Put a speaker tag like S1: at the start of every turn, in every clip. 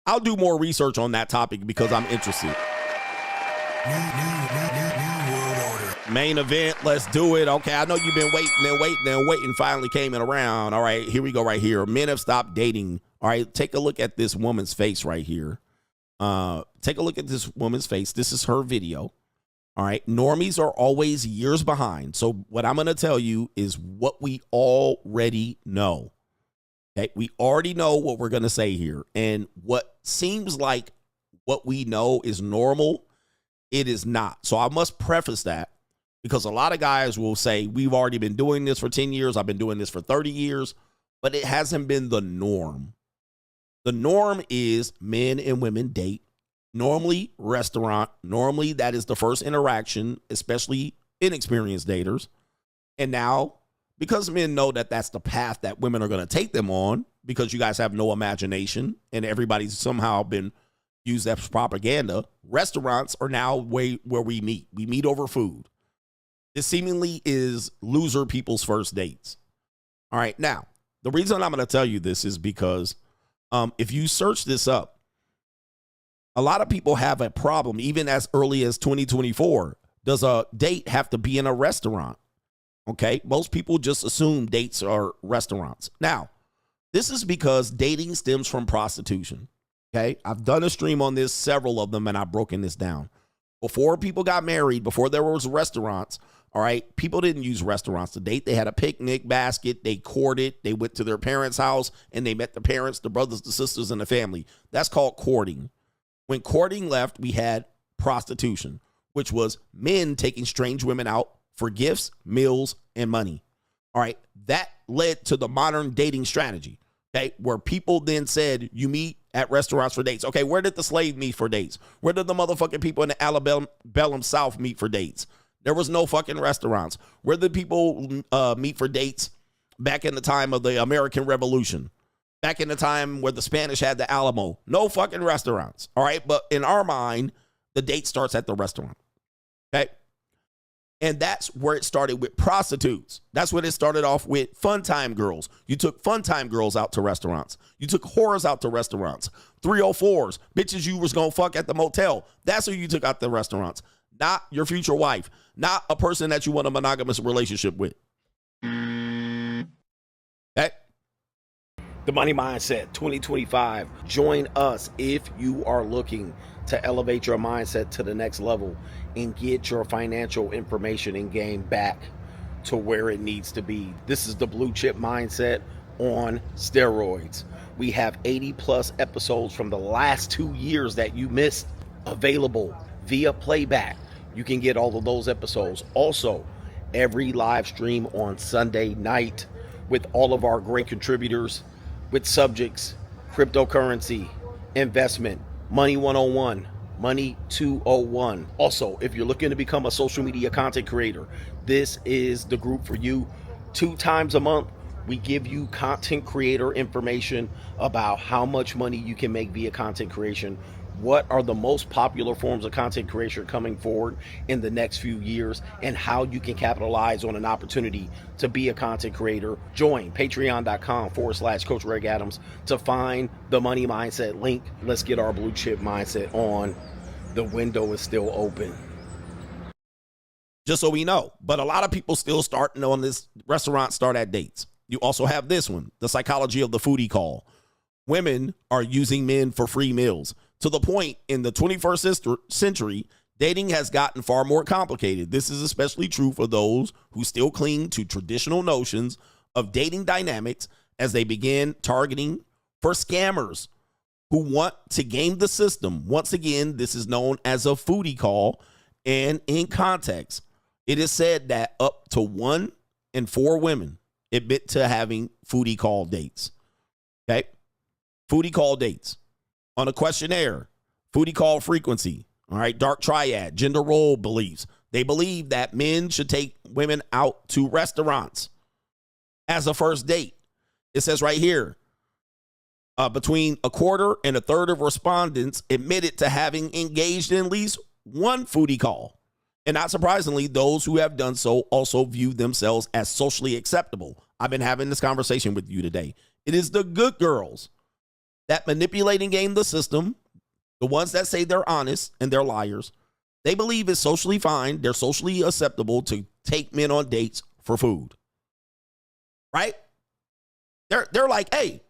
S1: I'll do more research on that topic because I'm interested.
S2: New world order.
S1: Main event, let's do it. Okay, I know you've been waiting, finally came in around. All right, here we go right here. Men have stopped dating. All right, take a look at this woman's face right here. Take a look at this woman's face. This is her video. All right, normies are always years behind. So what I'm going to tell you is what we already know. Okay, we already know what we're going to say here. And what seems like what we know is normal, it is not. So I must preface that because a lot of guys will say, we've already been doing this for 10 years. I've been doing this for 30 years, but it hasn't been the norm. The norm is men and women date. Normally, restaurant. Normally, that is the first interaction, especially inexperienced daters. And now, because men know that that's the path that women are going to take them on, because you guys have no imagination and everybody's somehow been used as propaganda, restaurants are now where we meet. We meet over food. This seemingly is loser people's first dates. All right. Now, the reason I'm going to tell you this is because if you search this up, a lot of people have a problem, even as early as 2024. Does a date have to be in a restaurant? Okay, most people just assume dates are restaurants. Now, this is because dating stems from prostitution. Okay, I've done a stream on this, several of them, and I've broken this down. Before people got married, before there was restaurants, all right, people didn't use restaurants to date. They had a picnic basket, they courted, they went to their parents' house, and they met the parents, the brothers, the sisters, and the family. That's called courting. When courting left, we had prostitution, which was men taking strange women out for gifts, meals, and money. All right, that led to the modern dating strategy, okay, where people then said you meet at restaurants for dates. Okay, where did the slave meet for dates? Where did the motherfucking people in the Alabama South meet for dates? There was no fucking restaurants. Where did people meet for dates back in the time of the American Revolution? Back in the time where the Spanish had the Alamo? No fucking restaurants, all right? But in our mind, the date starts at the restaurant, okay? And that's where it started with prostitutes. That's when it started off with fun time girls. You took fun time girls out to restaurants. You took whores out to restaurants. 304s, bitches you was going to fuck at the motel. That's who you took out to restaurants. Not your future wife. Not a person that you want a monogamous relationship with. Okay? The Money Mindset 2025. Join us if you are looking to elevate your mindset to the next level and get your financial information and game back to where it needs to be. This is the Blue Chip Mindset on steroids. We have 80 plus episodes from the last 2 years that you missed available via playback. You can get all of those episodes. Also, every live stream on Sunday night with all of our great contributors with subjects, cryptocurrency, investment, money 101, money 201. Also, if you're looking to become a social media content creator, this is the group for you. 2 times a month, we give you content creator information about how much money you can make via content creation. What are the most popular forms of content creation coming forward in the next few years, and how you can capitalize on an opportunity to be a content creator. Join patreon.com/Coach Greg Adams to find the Money Mindset link. Let's get our blue chip mindset on. The window is still open. Just so we know, but a lot of people still starting on this restaurant start at dates. You also have this one, the psychology of the foodie call. Women are using men for free meals. To the point in the 21st century, dating has gotten far more complicated. This is especially true for those who still cling to traditional notions of dating dynamics as they begin targeting for scammers who want to game the system. Once again, this is known as a foodie call, and in context, it is said that up to 1 in 4 women admit to having foodie call dates. Okay? Foodie call dates. On a questionnaire, foodie call frequency, all right, dark triad, gender role beliefs. They believe that men should take women out to restaurants as a first date. It says right here, between a quarter and a third of respondents admitted to having engaged in at least one foodie call. And not surprisingly, those who have done so also view themselves as socially acceptable. I've been having this conversation with you today. It is the good girls that manipulate and game the system, the ones that say they're honest and they're liars, they believe it's socially fine, they're socially acceptable to take men on dates for food. Right? They're like, hey,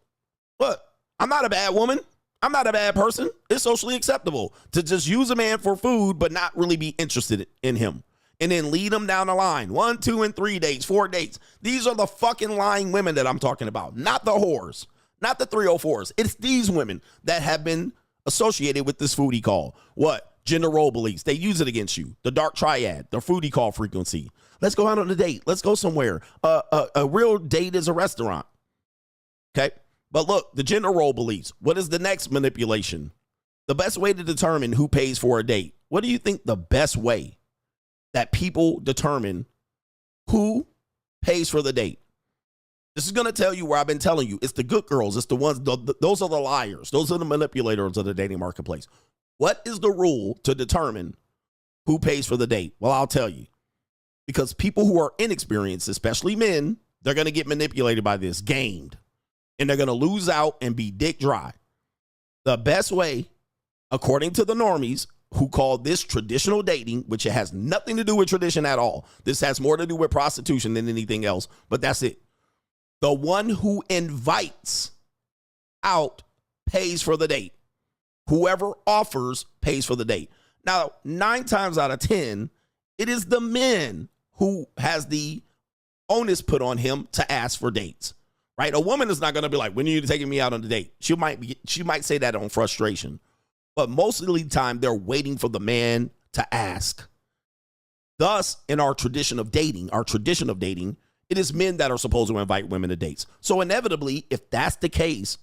S1: look, I'm not a bad woman. I'm not a bad person. It's socially acceptable to just use a man for food but not really be interested in him. And then lead them down the line. 1, 2, and 3 dates, 4 dates. These are the fucking lying women that I'm talking about, not the whores, not the 304s. It's these women that have been associated with this foodie call. What? Gender role beliefs. They use it against you. The dark triad, the foodie call frequency. Let's go out on a date. Let's go somewhere. A real date is a restaurant. Okay? But look, the gender role beliefs. What is the next manipulation? The best way to determine who pays for a date. What do you think the best way that people determine who pays for the date? This is going to tell you where I've been telling you. It's the good girls. It's the ones, those are the liars. Those are the manipulators of the dating marketplace. What is the rule to determine who pays for the date? Well, I'll tell you. Because people who are inexperienced, especially men, they're going to get manipulated by this, gamed. And they're going to lose out and be dick dry. The best way, according to the normies, who call this traditional dating, which it has nothing to do with tradition at all. This has more to do with prostitution than anything else, but that's it. The one who invites out pays for the date. Whoever offers pays for the date. Now, 9 times out of 10, it is the men who has the onus put on him to ask for dates. Right? A woman is not going to be like, when are you taking me out on a date? She might say that on frustration. But most of the time, they're waiting for the man to ask. Thus, in our tradition of dating, it is men that are supposed to invite women to dates. So inevitably, if that's the case,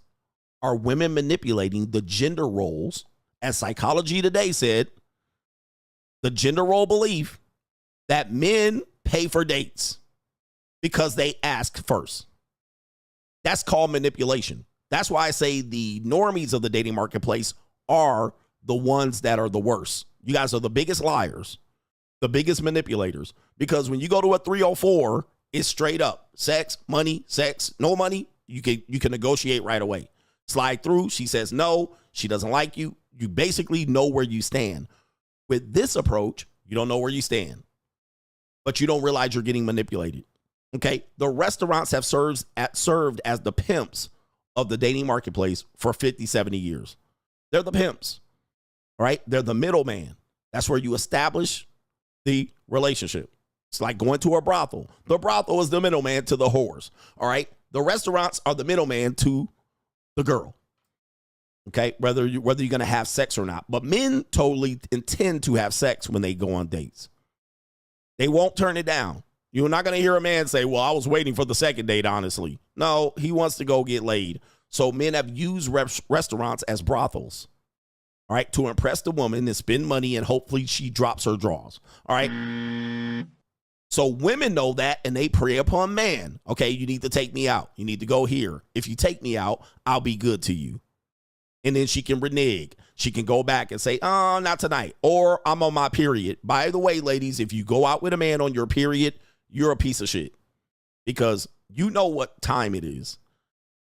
S1: are women manipulating the gender roles? As Psychology Today said, the gender role belief that men pay for dates because they ask first. That's called manipulation. That's why I say the normies of the dating marketplace are the ones that are the worst. You guys are the biggest liars, the biggest manipulators, because when you go to a 304, it's straight up sex, no money. You can negotiate right away. Slide through. She says no, she doesn't like you. You basically know where you stand. With this approach, you don't know where you stand, but you don't realize you're getting manipulated. Okay, the restaurants have served as the pimps of the dating marketplace for 50, 70 years. They're the pimps, right? They're the middleman. That's where you establish the relationship. It's like going to a brothel. The brothel is the middleman to the whores, all right? The restaurants are the middleman to the girl, okay? Whether you're going to have sex or not. But men totally intend to have sex when they go on dates. They won't turn it down. You're not going to hear a man say, well, I was waiting for the second date, honestly. No, he wants to go get laid. So men have used restaurants as brothels, all right, to impress the woman and spend money, and hopefully she drops her drawers, all right? So women know that, and they prey upon man. Okay, you need to take me out. You need to go here. If you take me out, I'll be good to you. And then she can renege. She can go back and say, oh, not tonight, or I'm on my period. By the way, ladies, if you go out with a man on your period, you're a piece of shit, because you know what time it is.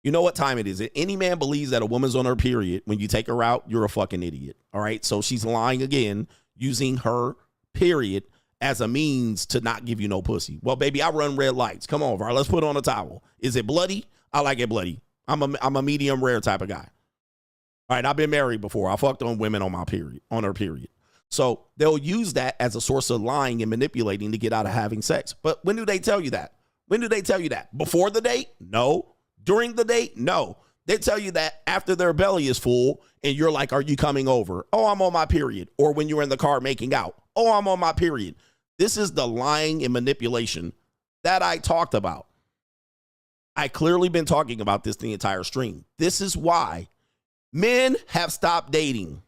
S1: You know what time it is. If any man believes that a woman's on her period when you take her out, you're a fucking idiot. All right. So she's lying again, using her period as a means to not give you no pussy. Well, baby, I run red lights. Come on, Var. Let's put on a towel. Is it bloody? I like it bloody. I'm a medium rare type of guy. All right. I've been married before. I fucked on women on her period. So they'll use that as a source of lying and manipulating to get out of having sex. But when do they tell you that? When do they tell you that? Before the date? No. During the date? No. They tell you that after their belly is full and you're like, are you coming over? Oh, I'm on my period. Or when you're in the car making out. Oh, I'm on my period. This is the lying and manipulation that I talked about. I clearly been talking about this the entire stream. This is why men have stopped dating.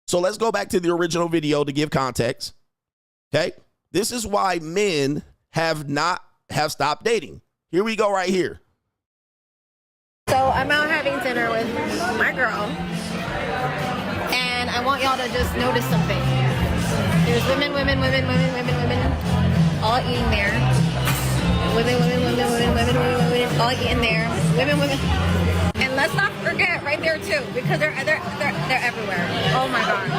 S1: So let's go back to the original video to give context. Okay. This is why men have stopped dating. Here we go right here.
S3: So I'm out having dinner with my girl, and I want y'all to just notice something. There's women, all eating there. Women, all eating there. Women. And let's not forget right there too, because they're everywhere. Oh my god.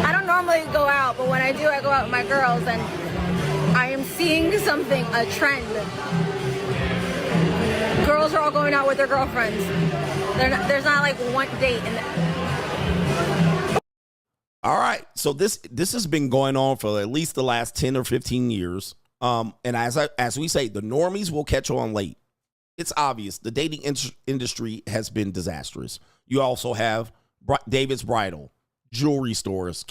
S3: I don't normally go out, but when I do, I go out with my girls, and I am seeing something, a trend. Girls are all going out with their girlfriends. There's not like one date.
S1: All right, so this has been going on for at least the last 10 or 15 years. And as we say, the normies will catch on late. It's obvious the dating industry has been disastrous. You also have David's Bridal, jewelry stores.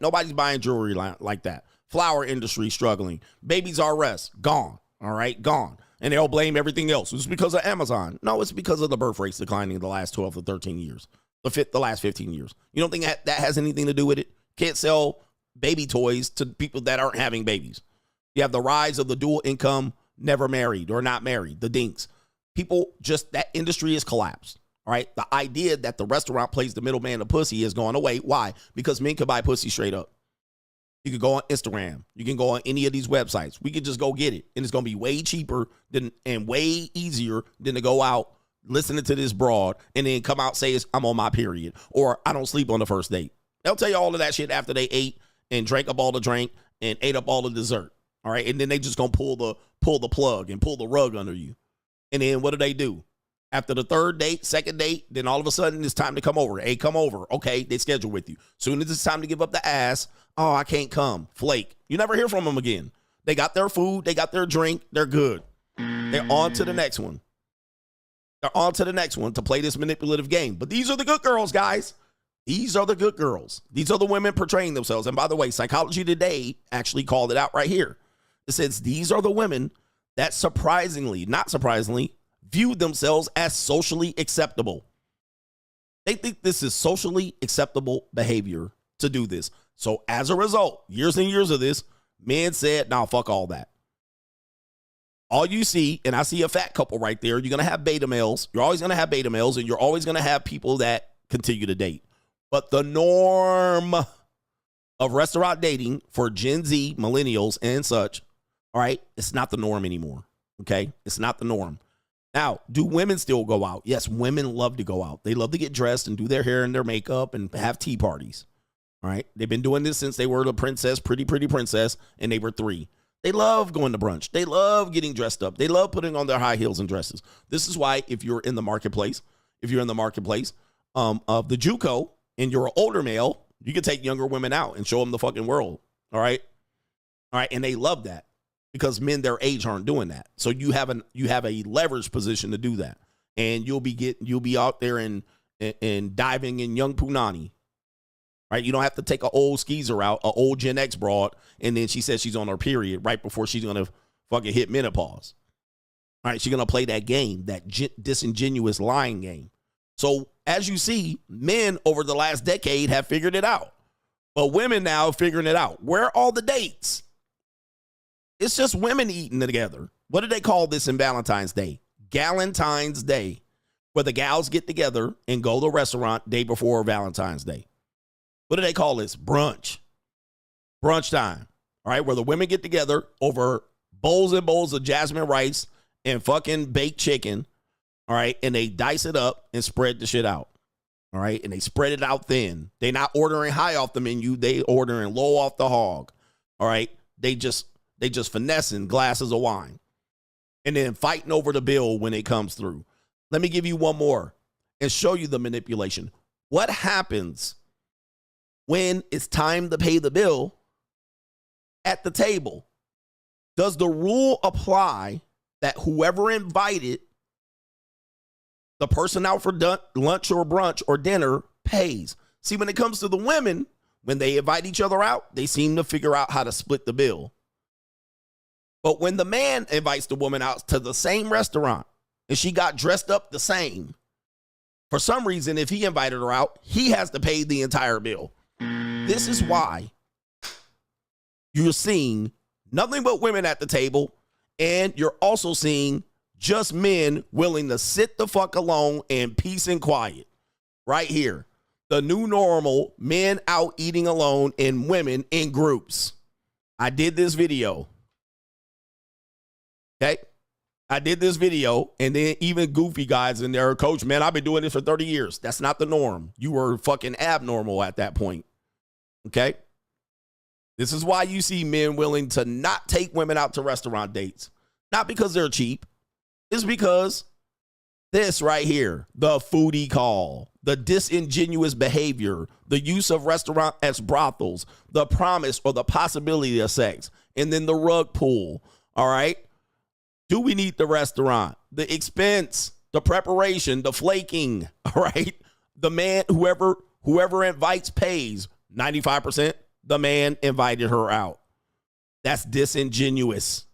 S1: Nobody's buying jewelry like that. Flower industry struggling. Babies R Us gone. All right, gone. And they'll blame everything else. It's because of Amazon. No, it's because of the birth rates declining the last 12 to 13 years. The last 15 years. You don't think that has anything to do with it? Can't sell baby toys to people that aren't having babies. You have the rise of the dual income, never married or not married, the dinks. People that industry has collapsed. All right. The idea that the restaurant plays the middleman of pussy has gone away. Why? Because men can buy pussy straight up. You can go on Instagram. You can go on any of these websites. We can just go get it. And it's going to be way cheaper and way easier than to go out listening to this broad and then come out say I'm on my period or I don't sleep on the first date. They'll tell you all of that shit after they ate and drank up all the drink and ate up all the dessert. All right. And then they just going to pull the plug and pull the rug under you. And then what do? After the third date, second date, then all of a sudden it's time to come over. Hey, come over. Okay, they schedule with you. Soon as it's time to give up the ass, oh, I can't come. Flake. You never hear from them again. They got their food. They got their drink. They're good. They're on to the next one. They're on to the next one to play this manipulative game. But these are the good girls, guys. These are the good girls. These are the women portraying themselves. And by the way, Psychology Today actually called it out right here. It says these are the women that not surprisingly, viewed themselves as socially acceptable. They think this is socially acceptable behavior to do this. So as a result, years and years of this, men said, nah, fuck all that. All you see, and I see a fat couple right there, you're going to have beta males. You're always going to have beta males, and you're always going to have people that continue to date. But the norm of restaurant dating for Gen Z, millennials, and such, all right, it's not the norm anymore, okay? It's not the norm. Now, do women still go out? Yes, women love to go out. They love to get dressed and do their hair and their makeup and have tea parties, all right? They've been doing this since they were the princess, pretty princess, and they were 3. They love going to brunch. They love getting dressed up. They love putting on their high heels and dresses. This is why if you're in the marketplace of the JUCO and you're an older male, you can take younger women out and show them the fucking world, all right? All right, and they love that because men their age aren't doing that. So you have a leverage position to do that. And you'll be out there and diving in young punani. Right? You don't have to take an old skeezer out, an old Gen X broad, and then she says she's on her period right before she's going to fucking hit menopause. All right, she's going to play that game, that disingenuous lying game. So as you see, men over the last decade have figured it out. But women now are figuring it out. Where are all the dates? It's just women eating together. What do they call this in Valentine's Day? Galentine's Day, where the gals get together and go to a restaurant day before Valentine's Day. What do they call this? Brunch. Brunch time. All right, where the women get together over bowls and bowls of jasmine rice and fucking baked chicken. All right, and they dice it up and spread the shit out. All right, and they spread it out thin. They're not ordering high off the menu. They ordering low off the hog. All right, they just finessing glasses of wine and then fighting over the bill when it comes through. Let me give you one more and show you the manipulation. What happens when it's time to pay the bill at the table? Does the rule apply that whoever invited the person out for lunch or brunch or dinner pays? See, when it comes to the women, when they invite each other out, they seem to figure out how to split the bill. But when the man invites the woman out to the same restaurant and she got dressed up the same, for some reason, if he invited her out, he has to pay the entire bill. This is why you're seeing nothing but women at the table, and you're also seeing just men willing to sit the fuck alone in peace and quiet. Right here. The new normal, men out eating alone and women in groups. I did this video. Okay. I did this video, and then even goofy guys in there, coach, man, I've been doing this for 30 years. That's not the norm. You were fucking abnormal at that point. Okay. This is why you see men willing to not take women out to restaurant dates. Not because they're cheap. It's because this right here, the foodie call, the disingenuous behavior, the use of restaurant as brothels, the promise or the possibility of sex, and then the rug pull. All right. Do we need the restaurant? The expense, the preparation, the flaking. All right. The man, whoever invites pays 95%. The man invited her out. That's disingenuous.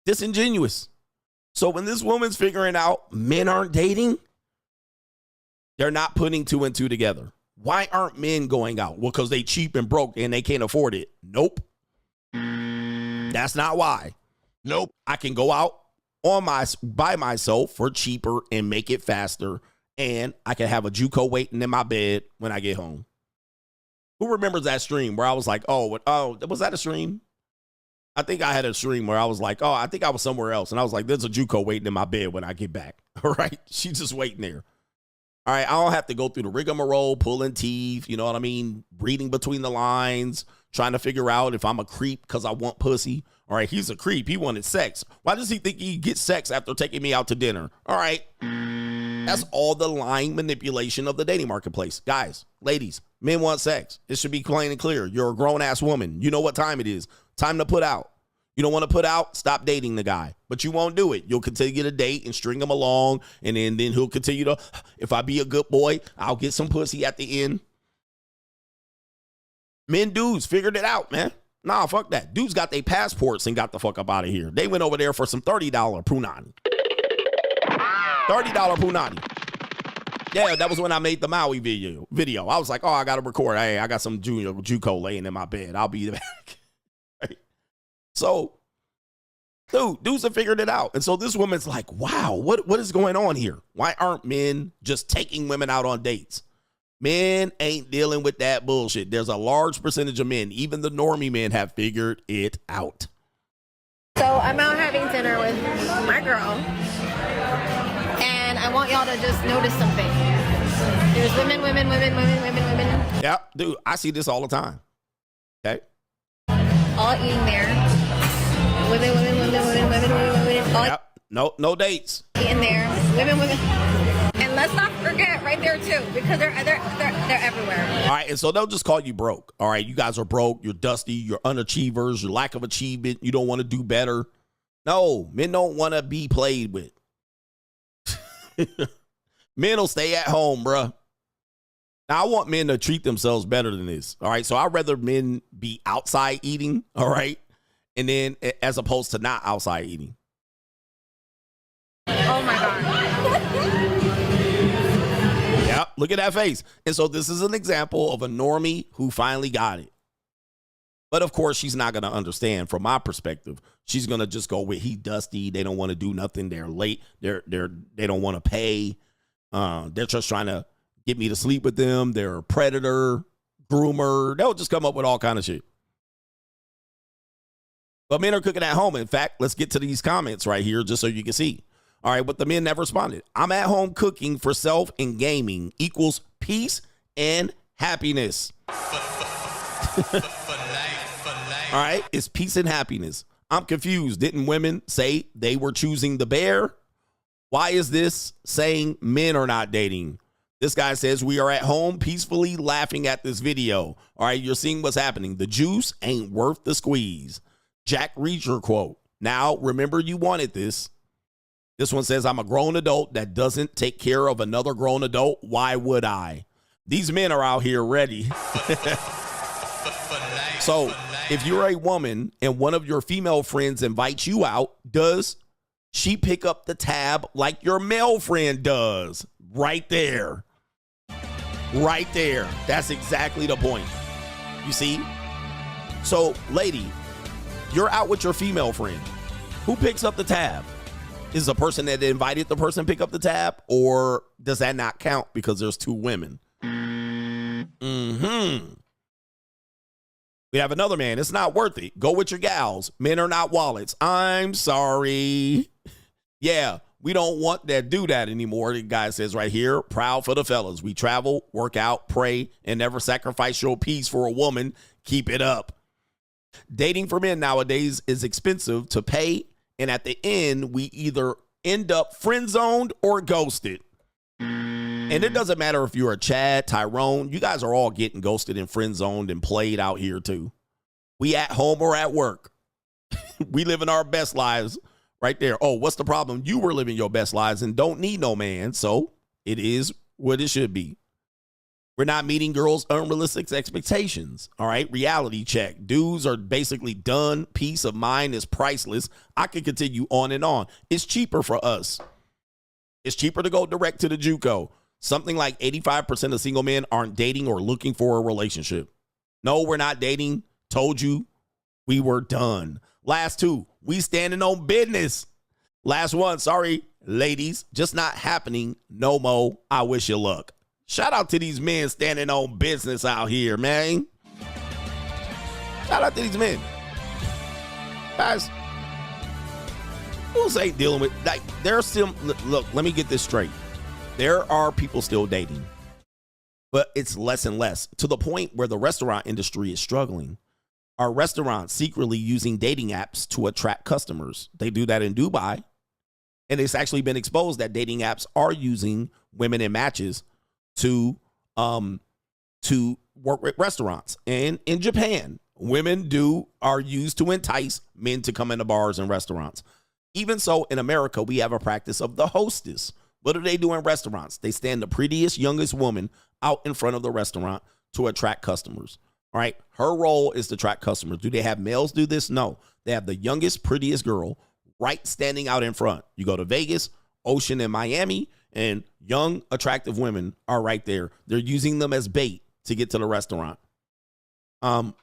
S1: Disingenuous. So when this woman's figuring out men aren't dating, they're not putting two and two together. Why aren't men going out? Well, because they cheap and broke and they can't afford it. Nope. That's not why. Nope. I can go out by myself for cheaper and make it faster, and I can have a JUCO waiting in my bed when I get home. Who remembers that stream where I was like, oh, was that a stream? I think I had a stream where I was like, oh, I think I was somewhere else. And I was like, there's a JUCO waiting in my bed when I get back. All right. She's just waiting there. All right. I don't have to go through the rigmarole, pulling teeth. You know what I mean? Reading between the lines, trying to figure out if I'm a creep because I want pussy. All right. He's a creep. He wanted sex. Why does he think he gets sex after taking me out to dinner? All right. That's all the lying manipulation of the dating marketplace. Guys, ladies, men want sex. It should be plain and clear. You're a grown-ass woman. You know what time it is. Time to put out. You don't want to put out, stop dating the guy. But you won't do it. You'll continue to get a date and string him along, and then he'll continue to, if I be a good boy, I'll get some pussy at the end. Men, dudes, figured it out, man. Nah, fuck that. Dudes got their passports and got the fuck up out of here. They went over there for some $30 punani. $30 punani. Yeah, that was when I made the Maui video. I was like, oh, I got to record. Hey, I got some JUCO laying in my bed. I'll be back. Right? So, dudes have figured it out. And so this woman's like, wow, what is going on here? Why aren't men just taking women out on dates? Men ain't dealing with that bullshit. There's a large percentage of men, even the normie men, have figured it out.
S3: So I'm out having dinner with my girl, and I want y'all to just notice something. There's women.
S1: Yeah, dude, I see this all the time. Okay.
S3: All eating there. Women. All
S1: yep. No dates.
S3: eating there. Women. And let's not forget right there too, because they're everywhere.
S1: All right, and so they'll just call you broke. All right, you guys are broke. You're dusty. You're unachievers. Your lack of achievement. You don't want to do better. No, men don't want to be played with. Men will stay at home, bruh. Now, I want men to treat themselves better than this. All right, so I'd rather men be outside eating. All right, and then as opposed to not outside eating.
S3: Oh my God.
S1: Yep, look at that face. And so this is an example of a normie who finally got it. But of course, she's not going to understand from my perspective. She's going to just go with he dusty. They don't want to do nothing. They're late. They don't want to pay. They're just trying to get me to sleep with them. They're a predator, groomer. They'll just come up with all kind of shit. But men are cooking at home. In fact, let's get to these comments right here just so you can see. All right, but the men never responded. I'm at home cooking for self and gaming equals peace and happiness. All right, it's peace and happiness. I'm confused. Didn't women say they were choosing the bear? Why is this saying men are not dating? This guy says we are at home peacefully laughing at this video. All right, you're seeing what's happening. The juice ain't worth the squeeze. Jack Reacher quote. Now, remember you wanted this. This one says, I'm a grown adult that doesn't take care of another grown adult. Why would I? These men are out here ready. So if you're a woman and one of your female friends invites you out, does she pick up the tab like your male friend does? Right there. Right there. That's exactly the point. You see? So, lady, you're out with your female friend. Who picks up the tab? Is the person that invited the person pick up the tab, or does that not count because there's two women? We We have another man. It's not worth it. Go with your gals. Men are not wallets. I'm sorry. Yeah, we don't want that do that anymore. The guy says right here, proud for the fellas. We travel, work out, pray, and never sacrifice your peace for a woman. Keep it up. Dating for men nowadays is expensive to pay, and at the end, we either end up friend zoned or ghosted. And it doesn't matter if you're a Chad, Tyrone, you guys are all getting ghosted and friend zoned and played out here too. We at home or at work. We living our best lives right there. Oh, what's the problem? You were living your best lives and don't need no man. So it is what it should be. We're not meeting girls' unrealistic expectations. All right. Reality check. Dudes are basically done. Peace of mind is priceless. I could continue on and on. It's cheaper for us. It's cheaper to go direct to the JUCO. Something like 85% of single men aren't dating or looking for a relationship. No, we're not dating. Told you we were done. Last two, we standing on business. Last one, sorry, ladies, just not happening. No mo. I wish you luck. Shout out to these men standing on business out here, man. Shout out to these men. Guys, who's ain't dealing with, like, there's still, look, let me get this straight. There are people still dating, but it's less and less to the point where the restaurant industry is struggling. Are restaurants secretly using dating apps to attract customers? They do that in Dubai, and it's actually been exposed that dating apps are using women in matches to work with restaurants. And in Japan, women are used to entice men to come into bars and restaurants. Even so, in America, we have a practice of the hostess. What do they do in restaurants? They stand the prettiest, youngest woman out in front of the restaurant to attract customers. All right. Her role is to attract customers. Do they have males do this? No. They have the youngest, prettiest girl right standing out in front. You go to Vegas, Ocean, and Miami, and young, attractive women are right there. They're using them as bait to get to the restaurant. It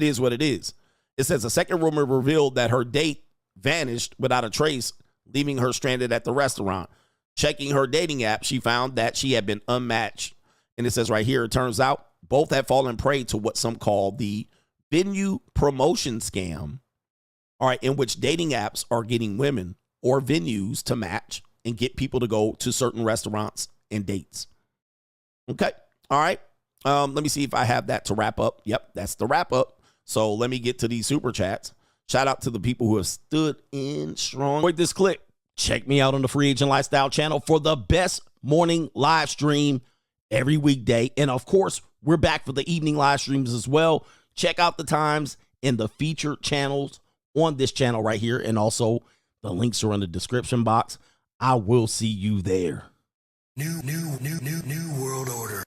S1: is what it is. It says a second rumor revealed that her date vanished without a trace, leaving her stranded at the restaurant. Checking her dating app, she found that she had been unmatched. And it says right here, it turns out both had fallen prey to what some call the venue promotion scam. All right, in which dating apps are getting women or venues to match and get people to go to certain restaurants and dates. Okay. All right. Let me see if I have that to wrap up. Yep, that's the wrap up. So let me get to these super chats. Shout out to the people who have stood in strong with this clip. Check me out on the Free Agent Lifestyle channel for the best morning live stream every weekday. And of course, we're back for the evening live streams as well. Check out the times and the featured channels on this channel right here. And also the links are in the description box. I will see you there.
S2: New world order.